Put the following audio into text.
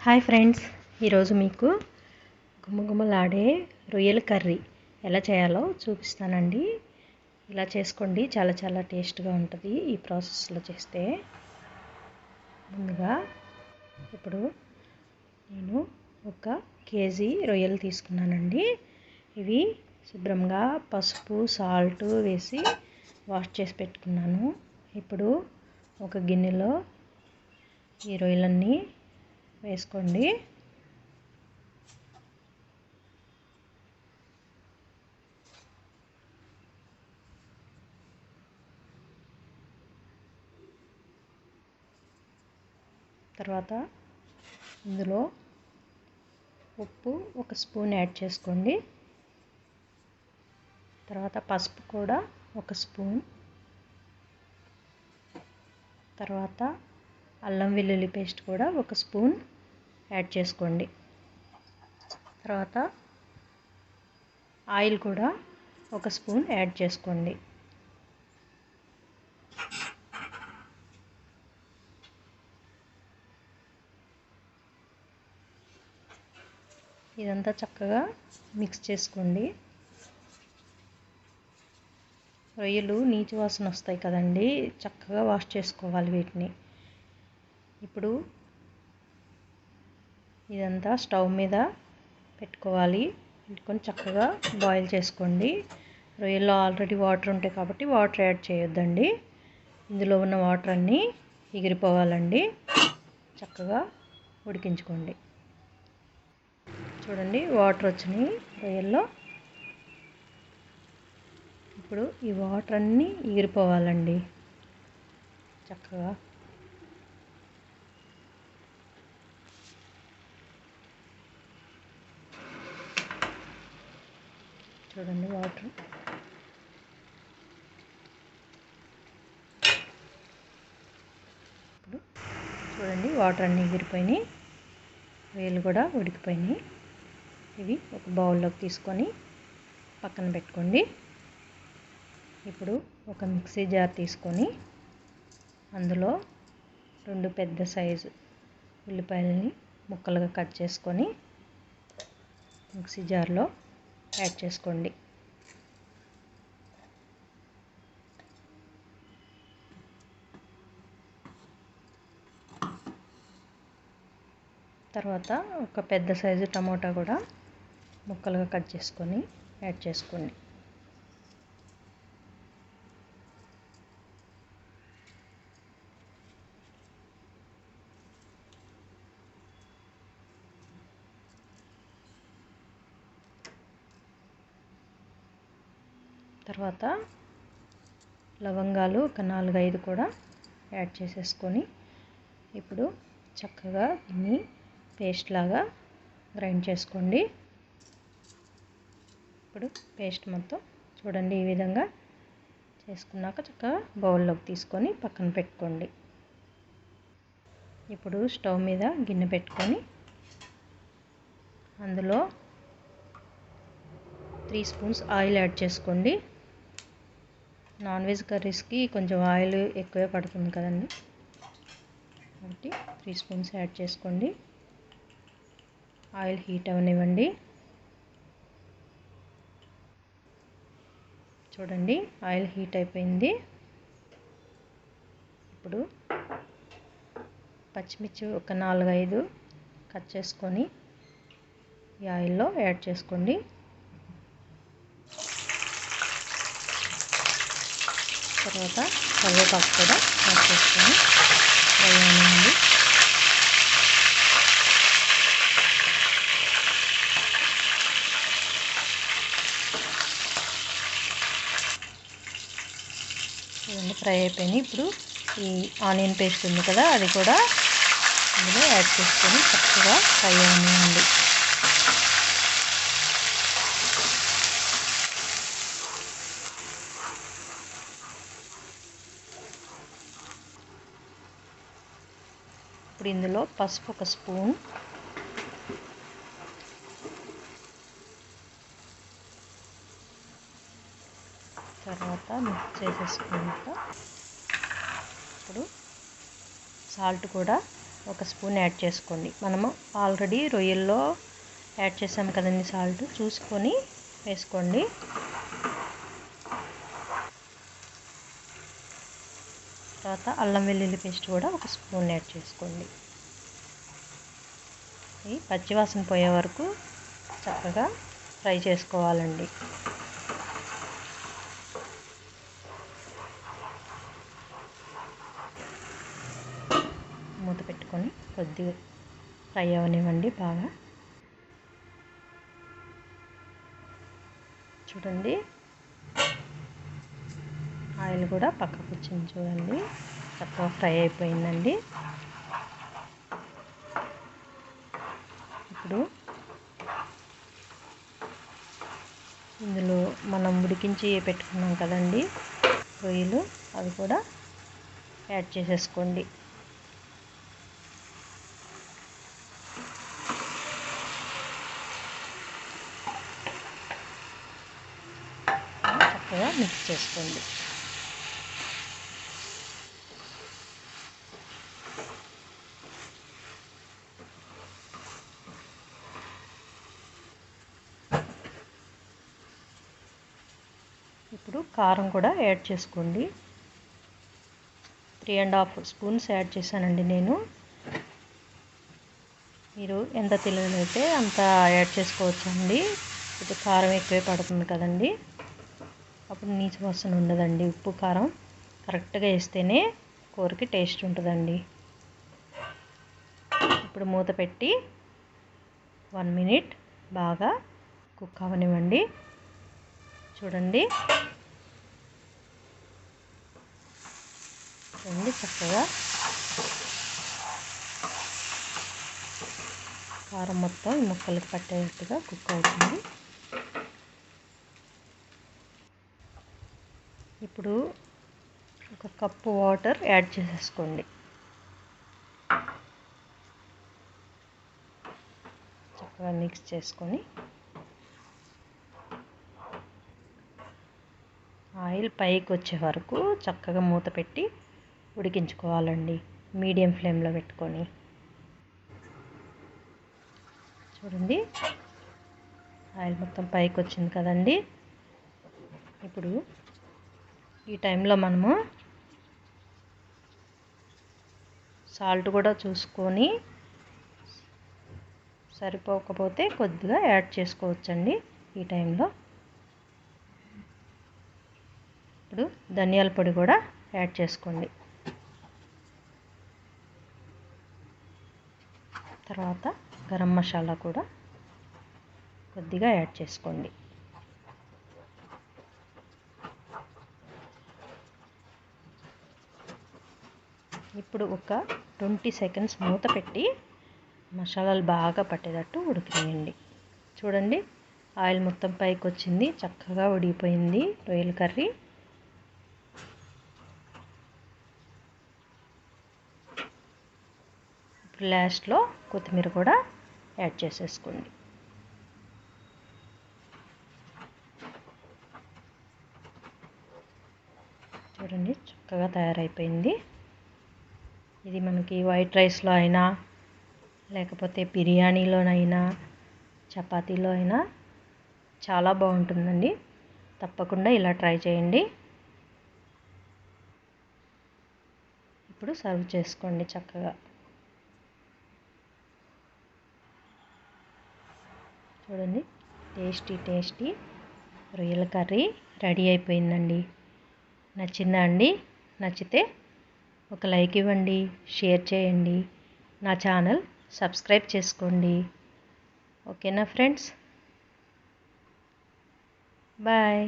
Hi friends, ఈరోజు మీకు గుమగుమలాడే రొయ్యల కర్రీ ఎలా చేయాలో చూపిస్తానండి. ఇలా చేసుకోండి, చాలా చాలా టేస్ట్గా ఉంటుంది ఈ ప్రాసెస్లో చేస్తే. ముందుగా ఇప్పుడు నేను 1 కేజీ రొయ్యలు తీసుకున్నానండి. ఇవి శుభ్రంగా పసుపు సాల్ట్ వేసి వాష్ చేసి పెట్టుకున్నాను. ఇప్పుడు ఒక గిన్నెలో ఈ రొయ్యలన్నీ వేసుకోండి. తర్వాత ఇందులో ఉప్పు 1 స్పూన్ యాడ్ చేసుకోండి. తర్వాత పసుపు కూడా 1 స్పూన్. తర్వాత అల్లం వెల్లుల్లి పేస్ట్ కూడా 1 స్పూన్ యాడ్ చేసుకోండి. తర్వాత ఆయిల్ కూడా 1 స్పూన్ యాడ్ చేసుకోండి. ఇదంతా చక్కగా మిక్స్ చేసుకోండి. రొయ్యలు నీచు వాసన వస్తాయి కదండి, చక్కగా వాష్ చేసుకోవాలి వీటిని. ఇప్పుడు ఇదంతా స్టవ్ మీద పెట్టుకోవాలి. పెట్టుకొని చక్కగా బాయిల్ చేసుకోండి. రొయ్యల్లో ఆల్రెడీ వాటర్ ఉంటాయి కాబట్టి వాటర్ యాడ్ చేయొద్దండి. ఇందులో ఉన్న వాటర్ అన్నీ ఎగిరిపోవాలండి. చక్కగా ఉడికించుకోండి. చూడండి, వాటర్ వచ్చినాయి రొయ్యల్లో. ఇప్పుడు ఈ వాటర్ అన్నీ ఎగిరిపోవాలండి చక్కగా. చూడండి వాటర్. ఇప్పుడు చూడండి, వాటర్ అన్నీ ఎగిరిపోయినాయి, రొయ్యలు కూడా ఉడికిపోయినాయి. ఇవి ఒక బౌల్లోకి తీసుకొని పక్కన పెట్టుకోండి. ఇప్పుడు ఒక మిక్సీ జార్ తీసుకొని అందులో 2 పెద్ద సైజు ఉల్లిపాయలని ముక్కలుగా కట్ చేసుకొని మిక్సీ జార్లో యాడ్ చేసుకోండి. తర్వాత ఒక పెద్ద సైజు టమోటా కూడా ముక్కలుగా కట్ చేసుకొని యాడ్ చేసుకోండి. తర్వాత లవంగాలు ఒక 4-5 కూడా యాడ్ చేసేసుకొని ఇప్పుడు చక్కగా దీన్ని పేస్ట్ లాగా గ్రైండ్ చేసుకోండి. ఇప్పుడు పేస్ట్ మొత్తం చూడండి ఈ విధంగా చేసుకున్నాక చక్కగా బౌల్లోకి తీసుకొని పక్కన పెట్టుకోండి. ఇప్పుడు స్టవ్ మీద గిన్నె పెట్టుకొని అందులో 3 స్పూన్స్ ఆయిల్ యాడ్ చేసుకోండి. నాన్ వెజ్ కర్రీస్కి కొంచెం ఆయిల్ ఎక్కువే పడుతుంది కదండి, కాబట్టి 3 స్పూన్స్ యాడ్ చేసుకోండి. ఆయిల్ హీట్ అవనివ్వండి. చూడండి, ఆయిల్ హీట్ అయిపోయింది. ఇప్పుడు పచ్చిమిర్చి ఒక 4-5 కట్ చేసుకొని ఈ ఆయిల్లో యాడ్ చేసుకోండి. తర్వాత కరివేపాకు కూడా యాడ్ చేసుకొని ఫ్రై అవ్వండి. ఇవన్నీ ఫ్రై అయిపోయినాయి. ఇప్పుడు ఈ ఆనియన్ పేస్ట్ ఉంది కదా, అది కూడా ఇందులో యాడ్ చేసుకొని చక్కగా ఫ్రై అవ్వండి. ఇప్పుడు ఇందులో పసుపు 1 స్పూన్, తర్వాత మిక్స్ చేసేసుకున్నాక ఇప్పుడు సాల్ట్ కూడా 1 స్పూన్ యాడ్ చేసుకోండి. మనము ఆల్రెడీ రొయ్యల్లో యాడ్ చేసాం కదండి సాల్ట్, చూసుకొని వేసుకోండి. తర్వాత అల్లం వెల్లుల్లి పేస్ట్ కూడా 1 స్పూన్ యాడ్ చేసుకోండి. ఈ పచ్చివాసన పోయే వరకు చక్కగా ఫ్రై చేసుకోవాలండి. మూత పెట్టుకొని కొద్దిగా ఫ్రై అవనివ్వండి బాగా. చూడండి ఆయిల్ కూడా పక్కకు వచ్చింది చూడండి, చక్కగా ఫ్రై అయిపోయిందండి. ఇప్పుడు ఇందులో మనం ఉడికించి పెట్టుకున్నాం కదండి రొయ్యలు, అవి కూడా యాడ్ చేసేసుకోండి. చక్కగా మిక్స్ చేసుకోండి. ఇప్పుడు కారం కూడా యాడ్ చేసుకోండి. 3½ స్పూన్స్ యాడ్ చేశానండి నేను. మీరు ఎంత తెలియనైతే అంత యాడ్ చేసుకోవచ్చండి. ఇది కారం ఎక్కువే పడుతుంది కదండి, అప్పుడు నీచు వాసన ఉండదండి. ఉప్పు కారం కరెక్ట్గా వేస్తేనే కూరకి టేస్ట్ ఉంటుందండి. ఇప్పుడు మూత పెట్టి 1 మినిట్ బాగా కుక్ అవనివ్వండి. చూడండి చక్కగా కారం మొత్తం ఈ ముక్కలకు పట్టేటట్టుగా కుక్ అవుతుంది. ఇప్పుడు 1 కప్పు వాటర్ యాడ్ చేసేసుకోండి. చక్కగా మిక్స్ చేసుకొని ఆయిల్ పైకి వచ్చే వరకు చక్కగా మూత పెట్టి ఉడికించుకోవాలండి, మీడియం ఫ్లేమ్లో పెట్టుకొని. చూడండి ఆయిల్ మొత్తం పైకి వచ్చింది కదండి. ఇప్పుడు ఈ టైంలో మనము సాల్ట్ కూడా చూసుకొని, సరిపోకపోతే కొద్దిగా యాడ్ చేసుకోవచ్చండి ఈ టైంలో. ఇప్పుడు ధనియాల పొడి కూడా యాడ్ చేసుకోండి. తర్వాత గరం మసాలా కూడా కొద్దిగా యాడ్ చేసుకోండి. ఇప్పుడు ఒక 20 సెకండ్స్ మూత పెట్టి మసాలాలు బాగా పట్టేటట్టు ఉడికించండి. చూడండి ఆయిల్ మొత్తం పైకి వచ్చింది, చక్కగా ఉడికిపోయింది రొయ్యల కర్రీ. ఇప్పుడు లాస్ట్లో కొత్తిమీర కూడా యాడ్ చేసేసుకోండి. చూడండి చక్కగా తయారైపోయింది. ఇది మనకి వైట్ రైస్లో అయినా, లేకపోతే బిర్యానీలోనైనా, చపాతీలో అయినా చాలా బాగుంటుందండి. తప్పకుండా ఇలా ట్రై చేయండి. ఇప్పుడు సర్వ్ చేసుకోండి చక్కగా. చూడండి టేస్టీ రొయ్యల కర్రీ రెడీ అయిపోయిందండి. నచ్చిందా అండి? నచ్చితే ఒక లైక్ ఇవ్వండి, షేర్ చేయండి, నా ఛానల్ సబ్స్క్రైబ్ చేసుకోండి. ఓకేనా ఫ్రెండ్స్? బాయ్.